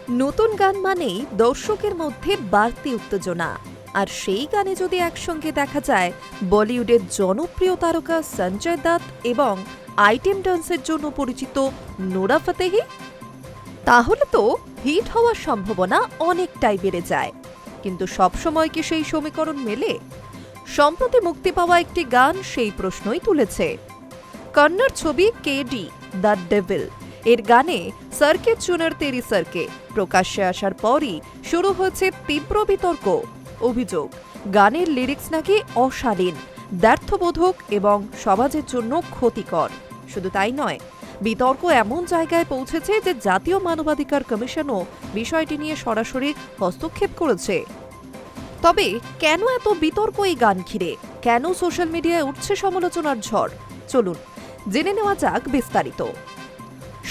নতুন গান মানেই দর্শকের মধ্যে বাড়তি উত্তেজনা। আর সেই গানে যদি একসঙ্গে দেখা যায় বলিউডের জনপ্রিয় তারকা সঞ্জয় দত্ত এবং আইটেম ডান্সের জন্য পরিচিত নোরা ফতেহি, তাহলে তো হিট হওয়ার সম্ভাবনা অনেকটাই বেড়ে যায়। কিন্তু সবসময় কি সেই সমীকরণ মেলে? সম্প্রতি মুক্তি পাওয়া একটি গান সেই প্রশ্নই তুলেছে। কন্নড় ছবি কেডি দ্য ডেভিল এর গানে সরকে চুনার তেরি সরকে প্রকাশ্যে আসার পরই শুরু হয়েছে তীব্র বিতর্ক। অভিযোগ, গানের লিরিক্স নাকি অশালীন, দ্ব্যর্থবোধক এবং সমাজের জন্য ক্ষতিকর। শুধু তাই নয়, বিতর্ক এমন জায়গায় পৌঁছেছে যে জাতীয় মানবাধিকার কমিশনও বিষয়টি নিয়ে সরাসরি হস্তক্ষেপ করেছে। তবে কেন এত বিতর্ক এই গান ঘিরে? কেন সোশ্যাল মিডিয়ায় উঠছে সমালোচনার ঝড়? চলুন জেনে নেওয়া যাক বিস্তারিত।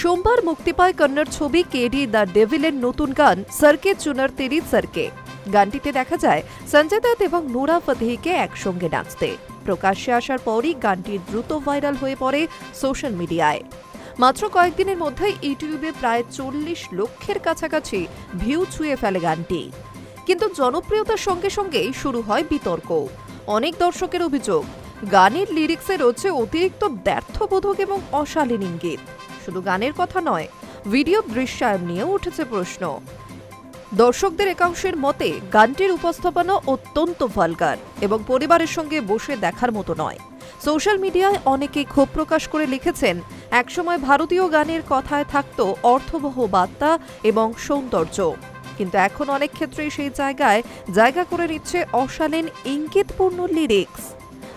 সোমবার মুক্তি পায় কন্নড় ছবি কেডি দ্য ডেভিলের নতুন গান সরকে চুনার তেরি সরকে। গানটিতে দেখা যায় সঞ্জয় দত্ত এবং নোরা ফতেহিকে একসঙ্গে নাচতে। প্রকাশ্যে আসার পরই গানটি দ্রুত ভাইরাল হয়ে পড়ে সোশ্যাল মিডিয়ায়। মাত্র কয়েকদিনের মধ্যেই ইউটিউবে প্রায় 40 লক্ষের কাছাকাছি ভিউ ছুঁয়ে ফেলে গানটি। কিন্তু জনপ্রিয়তার সঙ্গে সঙ্গেই শুরু হয় বিতর্ক। অনেক দর্শকের অভিযোগ, গানের লিরিক্সে রয়েছে অতিরিক্ত ব্যর্থবোধক এবং অশালীন ইঙ্গিত। শুধু গানের কথা নয়, ভিডিও দৃশ্যায়ন নিয়েও উঠেছে প্রশ্ন। দর্শকদের একাংশের মতে গানটির উপস্থাপনা অত্যন্ত ভালগার এবং পরিবারের সঙ্গে বসে দেখার মতো নয়। সোশ্যাল মিডিয়ায় অনেকেই ক্ষোভ প্রকাশ করে লিখেছেন, একসময় ভারতীয় গানের কথায় থাকত অর্থবহ বার্তা এবং সৌন্দর্য, কিন্তু এখন অনেক ক্ষেত্রেই সেই জায়গায় জায়গা করে নিচ্ছে অশালীন ইঙ্গিতপূর্ণ লিরিক্স।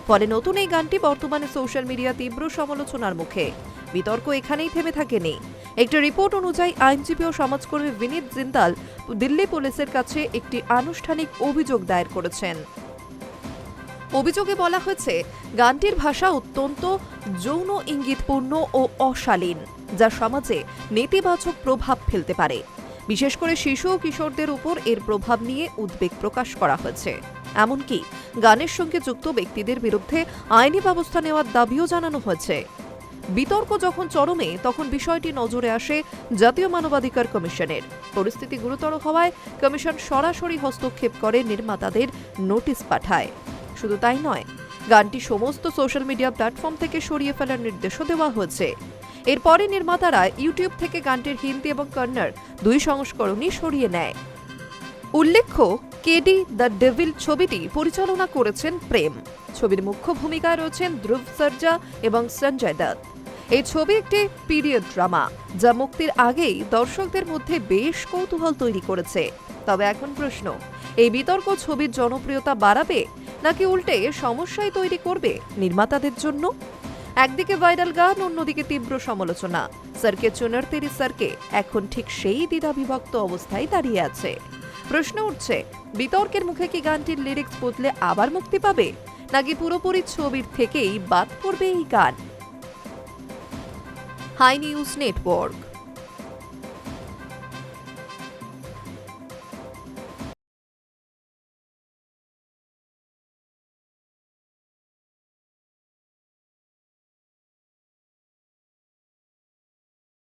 ফলে নতুন এই গানটি বর্তমানে সোশ্যাল মিডিয়া তীব্র সমালোচনার মুখে। বিতর্ক এখানেই থেমে থাকেনি। একটি রিপোর্ট অনুযায়ী আইনজীবী ও সমাজকর্মী বিনীত জিন্দাল দিল্লি পুলিশের কাছে একটি আনুষ্ঠানিক অভিযোগ দায়ের করেছেন। অভিযোগে বলা হয়েছে, গানটির ভাষা অত্যন্ত যৌন ইঙ্গিতপূর্ণ ও অশালীন, যা সমাজে নেতিবাচক প্রভাব ফেলতে পারে। বিশেষ করে শিশু ও কিশোরদের উপর এর প্রভাব নিয়ে উদ্বেগ প্রকাশ করা হয়েছে। এমনকি গানের সঙ্গে যুক্ত ব্যক্তিদের বিরুদ্ধে আইনি ব্যবস্থা নেওয়ার দাবিও জানানো হয়েছে। বিতর্ক যখন চরমে, তখন বিষয়টি নজরে আসে জাতীয় মানবাধিকার কমিশনের। পরিস্থিতি গুরুতর হওয়ায় কমিশন সরাসরি হস্তক্ষেপ করে নির্মাতাদের নোটিশ পাঠায়। শুধু তাই নয়, গানটি সমস্ত সোশ্যাল মিডিয়া প্ল্যাটফর্ম থেকে সরিয়ে ফেলার নির্দেশও দেওয়া হয়েছে। এরপরে নির্মাতারা ইউটিউব থেকে গানটির হিন্দি এবং কন্নড় দুই সংস্করণই সরিয়ে নেয়। উল্লেখ্য, কেডি দ্য ডেভিল ছবিটি পরিচালনা করেছেন প্রেম। ছবির মুখ্য ভূমিকায় রয়েছেন ধ্রুব সরজা এবং সঞ্জয় দত্ত। এই ছবি একটি পিরিয়ড ড্রামা, যা মুক্তির আগেই দর্শকদের মধ্যে বেশ কৌতূহল তৈরি করেছে। তবে এখন প্রশ্ন, এই বিতর্ক ছবির জনপ্রিয়তা বাড়াবে নাকি উল্টে সমস্যাই তৈরি করবে নির্মাতাদের জন্য? একদিকে ভাইরাল গান, অন্যদিকে তীব্র সমালোচনা। সরকে চুনার তেরি সরকে এখন ঠিক সেই দ্বিধাবিভক্ত অবস্থায় দাঁড়িয়ে আছে। প্রশ্ন উঠছে, বিতর্কের মুখে কি গানটির লিরিক্স বদলে আবার মুক্তি পাবে, নাকি পুরোপুরি ছবির থেকেই বাদ পড়বে এই গান? High news network.